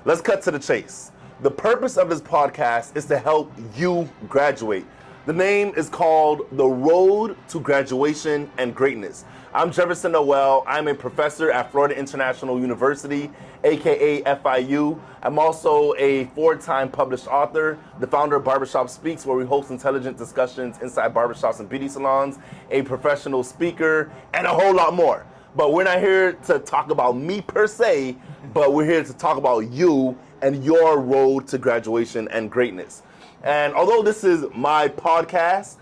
let's cut to the chase. The purpose of this podcast is to help you graduate. The name is called The Road to Graduation and Greatness. I'm Jefferson Noël. I'm a professor at Florida International University, aka FIU. I'm also a 4-time published author, the founder of Barbershop Speaks, where we host intelligent discussions inside barbershops and beauty salons, a professional speaker, and a whole lot more. But we're not here to talk about me per se, but we're here to talk about you and your road to graduation and greatness. And although this is my podcast,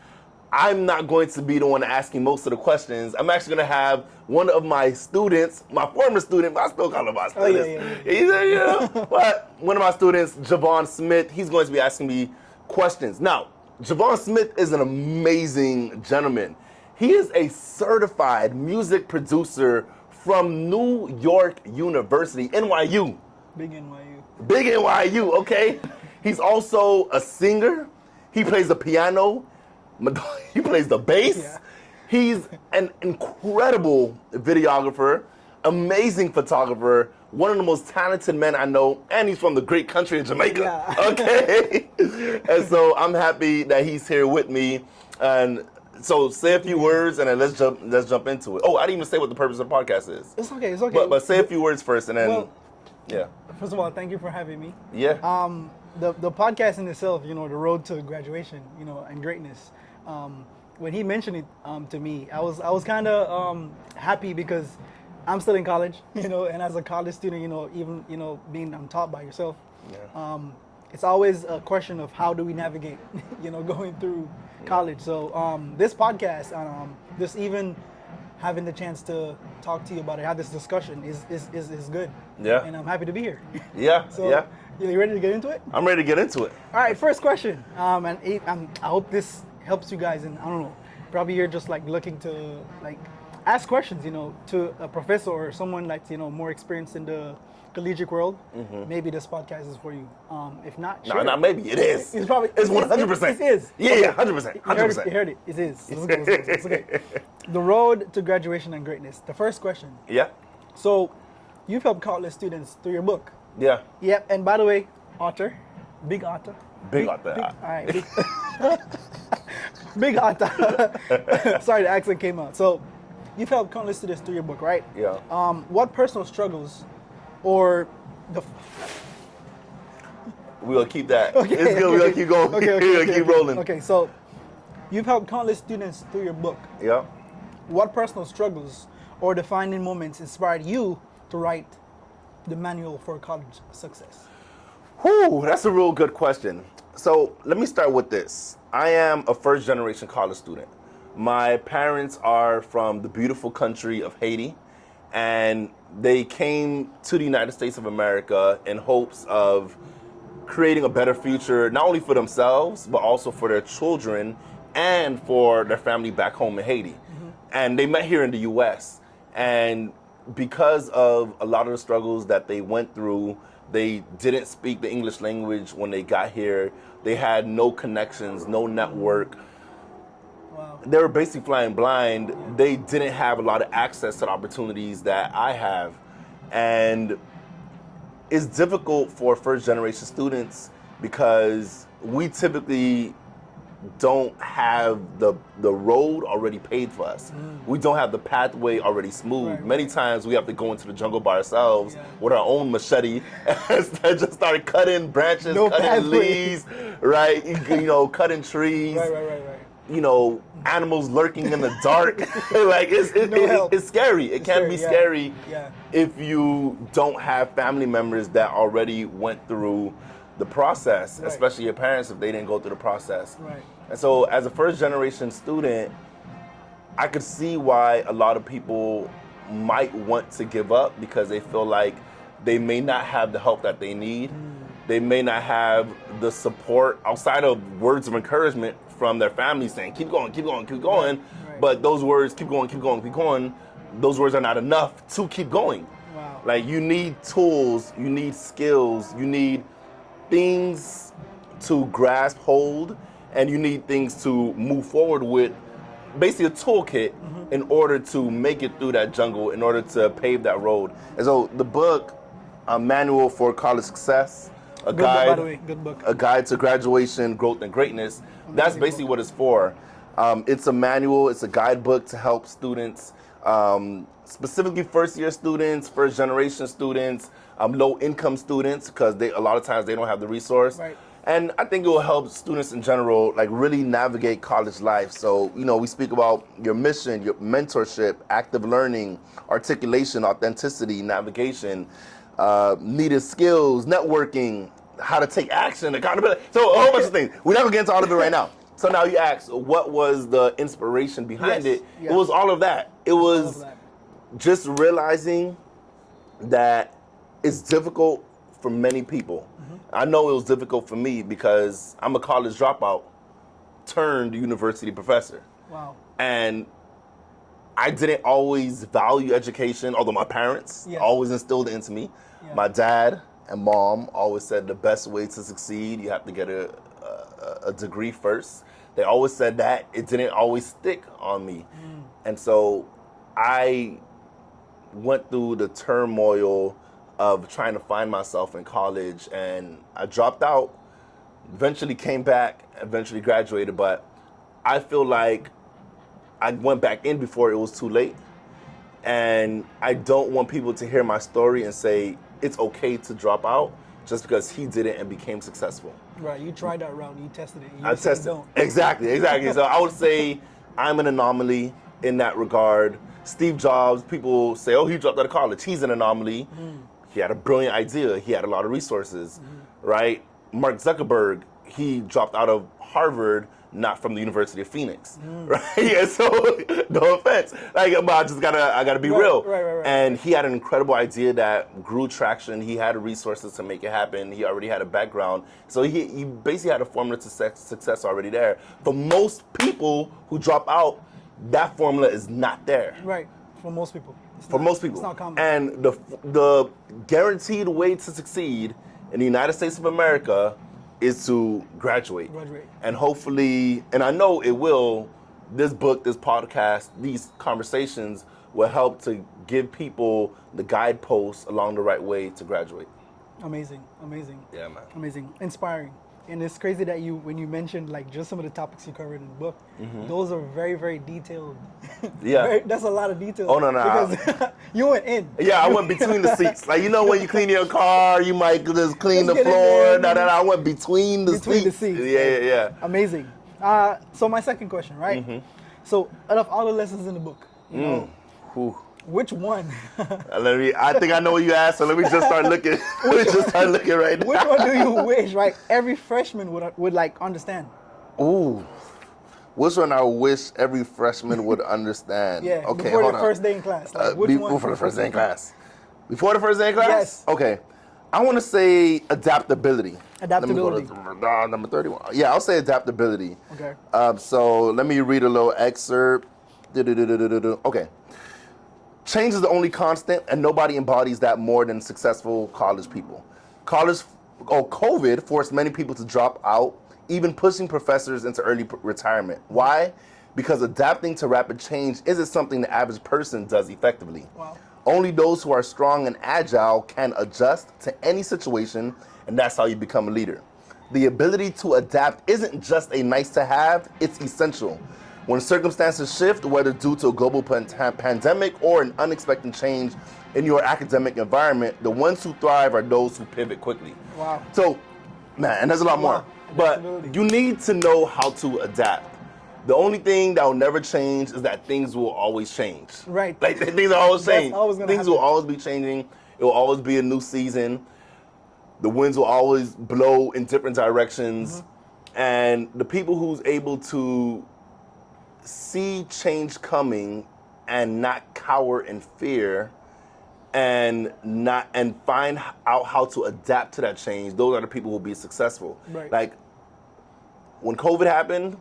I'm not going to be the one asking most of the questions. I'm actually going to have one of my students, my former student, but I still call him my student. But one of my students, Javon Smith, he's going to be asking me questions. Now, Javon Smith is an amazing gentleman. He is a certified music producer from New York University, NYU. Big NYU. Big NYU, okay? He's also a singer. He plays the piano. He plays the bass. Yeah. He's an incredible videographer, amazing photographer, one of the most talented men I know, and he's from the great country of Jamaica. Yeah. Okay? And so I'm happy that he's here with me. And so say a few words and then let's jump into it. Oh, I didn't even say what the purpose of the podcast is. It's okay, it's okay. But say a few words first and then, well, yeah. First of all, thank you for having me. Yeah. The podcast in itself, the road to graduation, and greatness. When he mentioned it to me, I was kind of happy because I'm still in college, and as a college student, even being taught by yourself, it's always a question of how do we navigate, going through college. So this podcast, just even having the chance to talk to you about it, have this discussion is good. Yeah. And I'm happy to be here. Yeah. So, yeah. You ready to get into it? I'm ready to get into it. All right, first question. I hope this helps you guys, and I don't know, probably you're just looking to ask questions, to a professor or someone more experienced in the collegiate world. Mm-hmm. Maybe this podcast is for you. If not, sure. No, not maybe. It is. It's probably. It's 100%. It is. Yeah, okay. yeah, 100%. 100%. You heard it. It is. It's okay. The road to graduation and greatness. The first question. Yeah. So, you've helped countless students through your book. Yeah. Yep. And by the way, author, big author. Big author. All right. Big author. Sorry, the accent came out. So, you've helped countless students through your book, right? Yeah. What personal struggles, or the We're going to keep that. Okay, It's good. We're going to keep going. Okay, We're going to keep rolling. Okay, so you've helped countless students through your book. Yeah. What personal struggles or defining moments inspired you to write the manual for college success? Whew, that's a real good question. So let me start with this. I am a first-generation college student. My parents are from the beautiful country of Haiti, and they came to the United States of America in hopes of creating a better future, not only for themselves, but also for their children and for their family back home in Haiti. Mm-hmm. And they met here in the U.S. And because of a lot of the struggles that they went through, they didn't speak the English language when they got here. They had no connections, no network. Wow. They were basically flying blind. They didn't have a lot of access to the opportunities that I have. And it's difficult for first generation students because we typically don't have the road already paid for us. We don't have the pathway already smooth. Right. Many times we have to go into the jungle by ourselves with our own machete and just start cutting branches, cutting pathway. leaves, right? Cutting trees. Right. Animals lurking in the dark. It's scary. It can be scary if you don't have family members that already went through the process, especially your parents if they didn't go through the process. Right. And so as a first generation student, I could see why a lot of people might want to give up because they feel like they may not have the help that they need. They may not have the support outside of words of encouragement from their family saying, keep going, keep going, keep going. Right. But those words, keep going, keep going, keep going, those words are not enough to keep going. Wow. Like you need tools, you need skills, you need things to grasp hold, and you need things to move forward with, basically a toolkit in order to make it through that jungle, in order to pave that road. And so the book a manual for college success, a Good book, by guide, the way. Good book. a guide to graduation, growth, and greatness. That's basically book. what it's for. It's a manual. It's a guidebook to help students, specifically first-year students, first-generation students, low-income students, because a lot of times they don't have the resource. Right. And I think it will help students in general, like, really navigate college life. So, we speak about your mission, your mentorship, active learning, articulation, authenticity, navigation, needed skills, networking, how to take action, accountability. So a whole bunch of things. We're not gonna get into all of it right now. So now you ask, what was the inspiration behind it? Yes. It was all of that. It was just realizing that it's difficult for many people. I know it was difficult for me because I'm a college dropout turned university professor. Wow. And I didn't always value education, although my parents always instilled it into me. Yeah. My dad and mom always said the best way to succeed, you have to get a degree first. They always said that. It didn't always stick on me. And so I went through the turmoil of trying to find myself in college, and I dropped out, eventually came back, eventually graduated, but I feel like I went back in before it was too late. And I don't want people to hear my story and say it's okay to drop out just because he did it and became successful. Right, you tried that route, you tested it. I tested. Exactly. So I would say I'm an anomaly in that regard. Steve Jobs, people say, oh, he dropped out of college. He's an anomaly. He had a brilliant idea. He had a lot of resources, right? Mark Zuckerberg, he dropped out of Harvard, not from the University of Phoenix, right? And so, no offense, like, but I gotta be real. Right. And he had an incredible idea that grew traction. He had the resources to make it happen. He already had a background, so he basically had a formula to success already there. For most people who drop out, that formula is not there. Right, for most people. It's not common. And the guaranteed way to succeed in the United States of America is to graduate. And hopefully, and I know it will, this book, this podcast, these conversations will help to give people the guideposts along the right way to graduate. Amazing. Yeah, man. Amazing. Inspiring. And it's crazy that when you mentioned like just some of the topics you covered in the book, those are very, very detailed. Yeah. That's a lot of detail. Oh, no. Because you went in. Yeah, I went between the seats. Like, when you clean your car, you might just clean the floor. I went between the seats. Yeah. Amazing. So my second question, right? So out of all the lessons in the book, which one? I think I know what you asked, so let me just start looking. Right now. Which one do you wish, right, every freshman would like understand? Ooh. Which one I wish every freshman would understand? Yeah, okay, before the first day in class. Like, which one? Before the first day in class. Before the first day in class? Yes. Okay. I want to say adaptability. Adaptability. Let me go to number 31. Yeah, I'll say adaptability. Okay. So let me read a little excerpt. Okay. Change is the only constant, and nobody embodies that more than successful college people. COVID forced many people to drop out, even pushing professors into early retirement. Why? Because adapting to rapid change isn't something the average person does effectively. Wow. Only those who are strong and agile can adjust to any situation, and that's how you become a leader. The ability to adapt isn't just a nice to have, it's essential. When circumstances shift, whether due to a global pandemic or an unexpected change in your academic environment, the ones who thrive are those who pivot quickly. Wow. So, man, and there's a lot more. But you need to know how to adapt. The only thing that will never change is that things will always change. Right. Like, things are always changing. Things will always be changing. It will always be a new season. The winds will always blow in different directions. And the people who's able to see change coming and not cower in fear and find out how to adapt to that change, those are the people who will be successful. Right. Like, when COVID happened,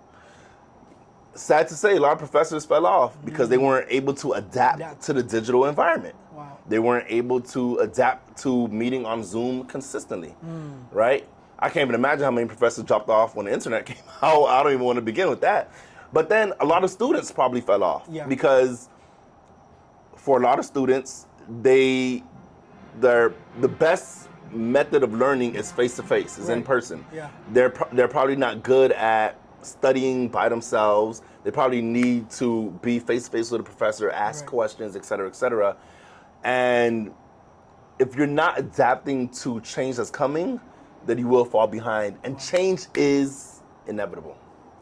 sad to say, a lot of professors fell off because they weren't able to adapt to the digital environment. Wow. They weren't able to adapt to meeting on Zoom consistently, right? I can't even imagine how many professors dropped off when the internet came out. I don't even want to begin with that. But then a lot of students probably fell off because for a lot of students, they the best method of learning is face-to-face, is in Right. person. Yeah. They're probably not good at studying by themselves. They probably need to be face-to-face with a professor, ask Right. questions, et cetera, et cetera. And if you're not adapting to change that's coming, then you will fall behind. And change is inevitable.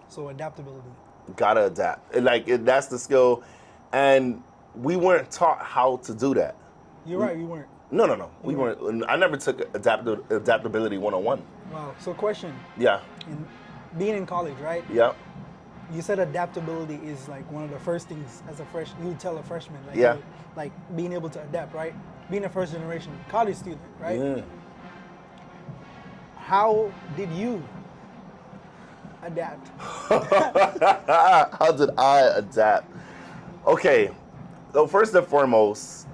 So adaptability. Gotta adapt. That's the skill. And we weren't taught how to do that. You're right, you weren't. No. We weren't. I never took adaptability 101. Wow. So question, Yeah. in being in college, right? Yeah. You said adaptability is like one of the first things as you would tell a freshman. Like, Yeah. Like being able to adapt, right? Being a first generation college student, right? Yeah. How did you adapt? How did I adapt? Okay. So first and foremost,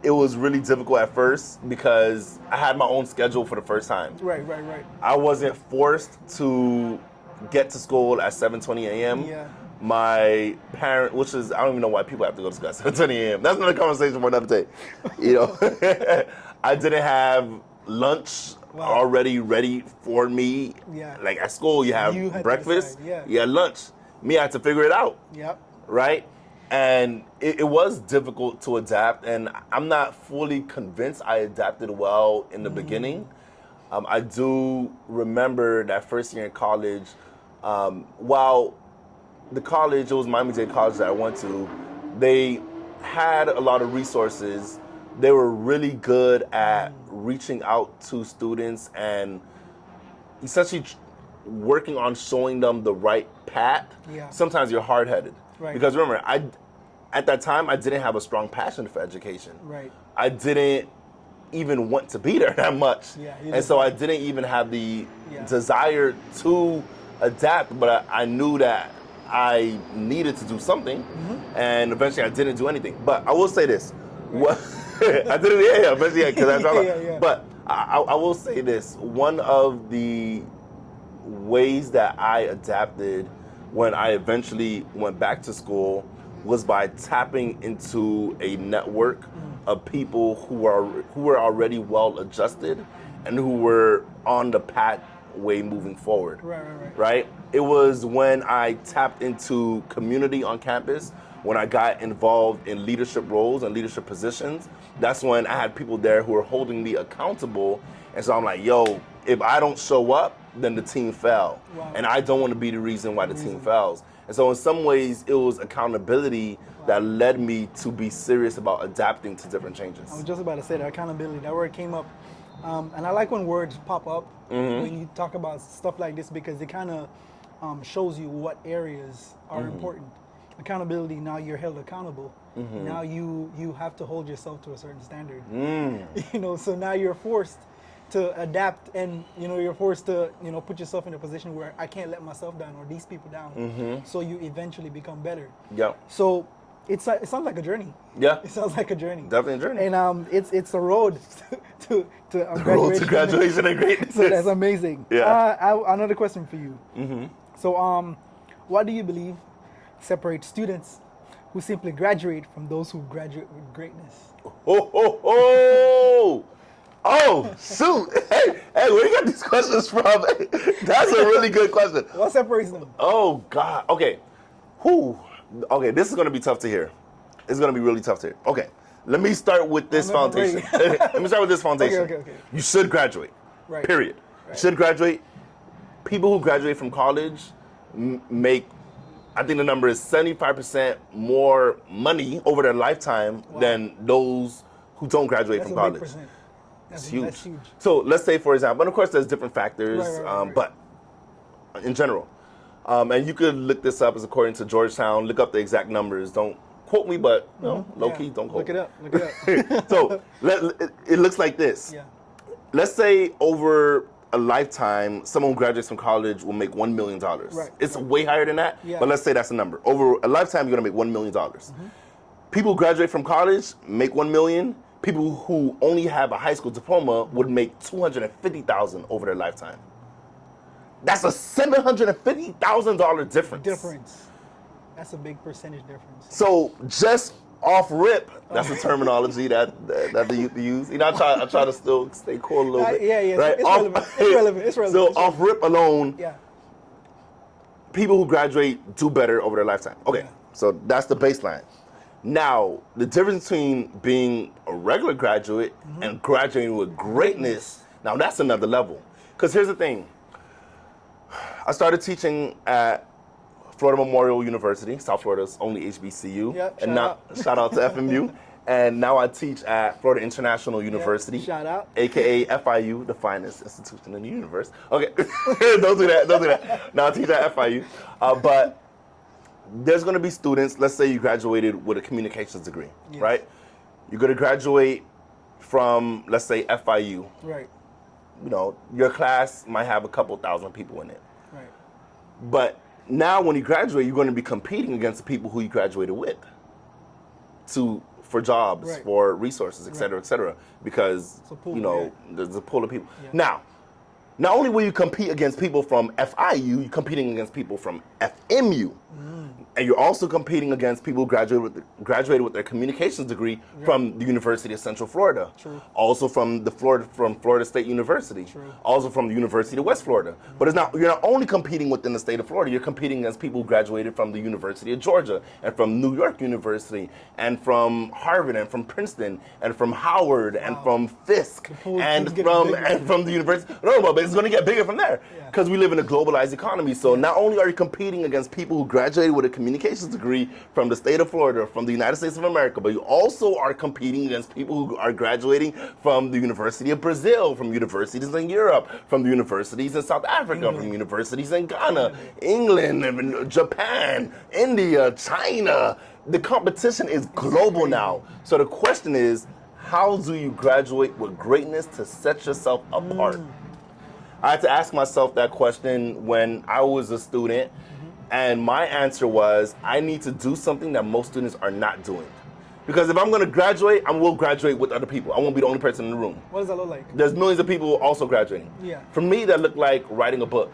it was really difficult at first because I had my own schedule for the first time. Right. I wasn't forced to get to school at 7:20 a.m. Yeah. My parent, which is, I don't even know why people have to go to school at 7:20 a.m. That's another conversation for another day. You know, I didn't have lunch Wow. already ready for me. Yeah. Like at school, you have You had to breakfast, decide, yeah. you had lunch. Me, I had to figure it out, Yep. right? And it was difficult to adapt, and I'm not fully convinced I adapted well in the beginning. I do remember that first year in college, while the college, it was Miami-Dade College that I went to, they had a lot of resources. They were really good at reaching out to students and essentially working on showing them the right path. Yeah. Sometimes you're hard-headed. Right. Because remember, at that time, I didn't have a strong passion for education. Right. I didn't even want to be there that much. Yeah, and so I didn't even have the Yeah. desire to adapt, but I knew that I needed to do something, and eventually I didn't do anything. But I will say this. What I didn't, eventually, because I dropped out. Yeah. But I will say this. One of the ways that I adapted when I eventually went back to school was by tapping into a network of people who were already well adjusted and who were on the pathway moving forward. Right? It was when I tapped into community on campus, when I got involved in leadership roles and leadership positions. That's when I had people there who were holding me accountable. And so I'm like, yo, if I don't show up, then the team fell. Wow. And I don't want to be the reason why the team fails. And so in some ways, it was accountability that led me to be serious about adapting to different changes. I was just about to say that accountability. That word came up, and I like when words pop up when you talk about stuff like this because it kind of shows you what areas are important. Accountability. Now you're held accountable. Now you have to hold yourself to a certain standard. You know, so now you're forced to adapt, and you're forced to put yourself in a position where I can't let myself down or these people down. So you eventually become better. Yeah. So it sounds like a journey. Yeah. It sounds like a journey. Definitely a journey. And it's a road to Road graduation. to graduation and greatness. So that's amazing. Yeah. Another question for you. So what do you believe separates students who simply graduate from those who graduate with greatness? Oh, shoot. Hey, where you got these questions from? That's a really good question. What separates them? Oh, God. Okay. Okay, this is going to be tough to hear. It's going to be really tough to hear. Okay, let me start with this foundation. Let me start with this foundation. Okay. You should graduate. Right. Period. Right. You should graduate. People who graduate from college make, I think the number is 75% more money over their lifetime than those who don't graduate That's from a big college. percent. It's huge. That's huge. So let's say, for example, and of course there's different factors, Right. but in general, and you could look this up as according to Georgetown, look up the exact numbers. Don't quote me, but low key, don't quote Look me. it up. So it looks like this. Yeah. Let's say over a lifetime, someone who graduates from college will make $1 million. Right. It's way higher than that, Yeah. but let's say that's the number. Over a lifetime, you're gonna make $1 million. People who graduate from college make $1 million. People who only have a high school diploma would make $250,000 over their lifetime. That's a $750,000 difference. That's a big percentage difference. So just off rip, that's the terminology that they use. You know, I try to still stay cool a little bit. Yeah. Right? It's relevant. It's relevant. It's relevant. So It's off rip alone, yeah. people who graduate do better over their lifetime. Okay, Yeah. so that's the baseline. Now, the difference between being a regular graduate and graduating with greatness, now that's another level. Because here's the thing. I started teaching at Florida Memorial University, South Florida's only HBCU. Yep, And now, shout out to FMU. And now I teach at Florida International University. Shout out. AKA FIU, the finest institution in the universe. Okay, don't do that. Now I teach at FIU. But there's going to be students, let's say you graduated with a communications degree, Yes. right? You're going to graduate from, let's say, FIU. Right. You know, your class might have a couple thousand people in it. Right. But now when you graduate, you're going to be competing against the people who you graduated with for jobs, Right. for resources, et cetera, because, It's a pool, you know, yeah. there's a pool of people. Yeah. Now, not only will you compete against people from FIU, you're competing against people from FMU. And you're also competing against people who graduated with their communications degree from the University of Central Florida. True. Also from Florida State University. True. Also from the University of West Florida. But you're not only competing within the state of Florida, you're competing against people who graduated from the University of Georgia and from New York University and from Harvard and from Princeton and from Howard and from Fisk pool and keeps getting bigger. from the university. No, but it's going to get bigger from there Yeah. because we live in a globalized economy. So not only are you competing against people who graduated with a communications degree from the state of Florida, from the United States of America, but you also are competing against people who are graduating from the University of Brazil, from universities in Europe, from the universities in South Africa, from universities in Ghana, England, Japan, India, China. The competition is global now. So the question is, how do you graduate with greatness to set yourself apart? I had to ask myself that question when I was a student, and my answer was, I need to do something that most students are not doing. Because if I'm going to graduate, I will graduate with other people. I won't be the only person in the room. What does that look like? There's millions of people also graduating. Yeah. For me, that looked like writing a book.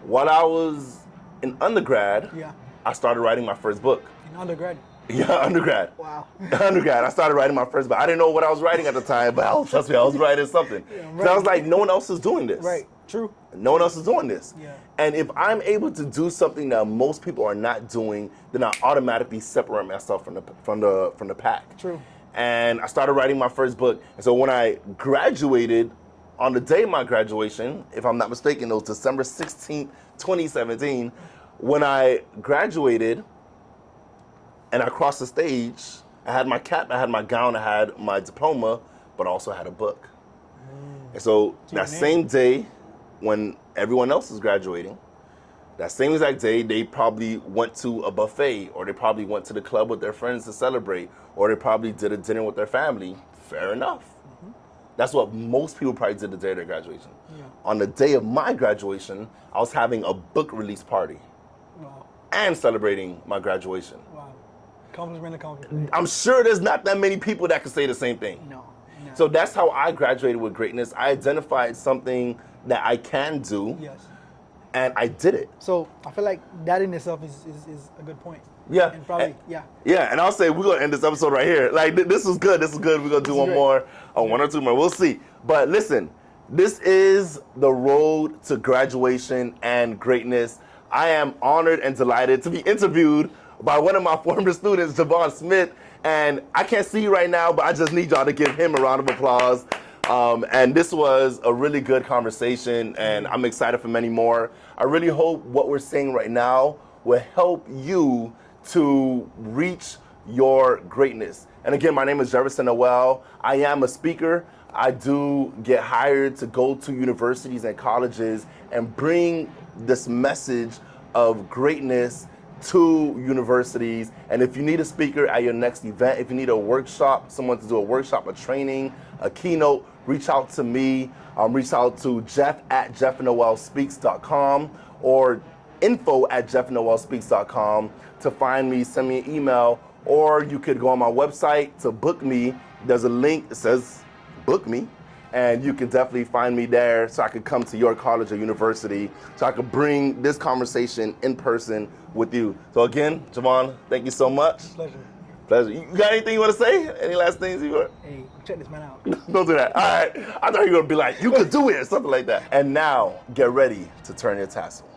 While I was in undergrad, Yeah. I started writing my first book. In undergrad. Yeah, undergrad. Wow. Undergrad. I started writing my first book. I didn't know what I was writing at the time, but trust me, I was writing something. right. I was like, no one else is doing this. Right. True. No one else is doing this. Yeah. And if I'm able to do something that most people are not doing, then I automatically separate myself from the pack. True. And I started writing my first book. And so when I graduated, on the day of my graduation, if I'm not mistaken, it was December 16th, 2017, when I graduated and I crossed the stage, I had my cap, I had my gown, I had my diploma, but I also had a book. And so that same day, when everyone else is graduating, that same exact day, they probably went to a buffet, or they probably went to the club with their friends to celebrate, or they probably did a dinner with their family. Fair enough. That's what most people probably did the day of their graduation. Yeah. On the day of my graduation, I was having a book release party Wow. and celebrating my graduation. Wow. Accomplishment. I'm sure there's not that many people that can say the same thing. No. So that's how I graduated with greatness. I identified something that I can do, Yes. and I did it. So I feel like that in itself is a good point. Yeah. And probably, yeah. Yeah, and I'll say we're going to end this episode right here. Like, this was good. This is good. We're going to do one great. more, one or two more. We'll see. But listen, this is the road to graduation and greatness. I am honored and delighted to be interviewed by one of my former students, Javon Smith. And I can't see you right now, but I just need y'all to give him a round of applause. And this was a really good conversation, and I'm excited for many more. I really hope what we're saying right now will help you to reach your greatness. And again, my name is Jefferson Noël. I am a speaker. I do get hired to go to universities and colleges and bring this message of greatness to universities. And if you need a speaker at your next event, if you need a workshop, someone to do a workshop, a training, a keynote, reach out to me. Reach out to jeff@jeffnoelspeaks.com or info@jeffnoelspeaks.com to find me. Send me an email, or you could go on my website to book me. There's a link that says book me, and you can definitely find me there so I could come to your college or university, so I could bring this conversation in person with you. So again, Javon, thank you so much. Pleasure. Pleasure. You got anything you want to say? Any last things you want? Hey, check this man out. Don't do that. All right. I thought you were going to be like, you could do it or something like that. And now, get ready to turn your tassel.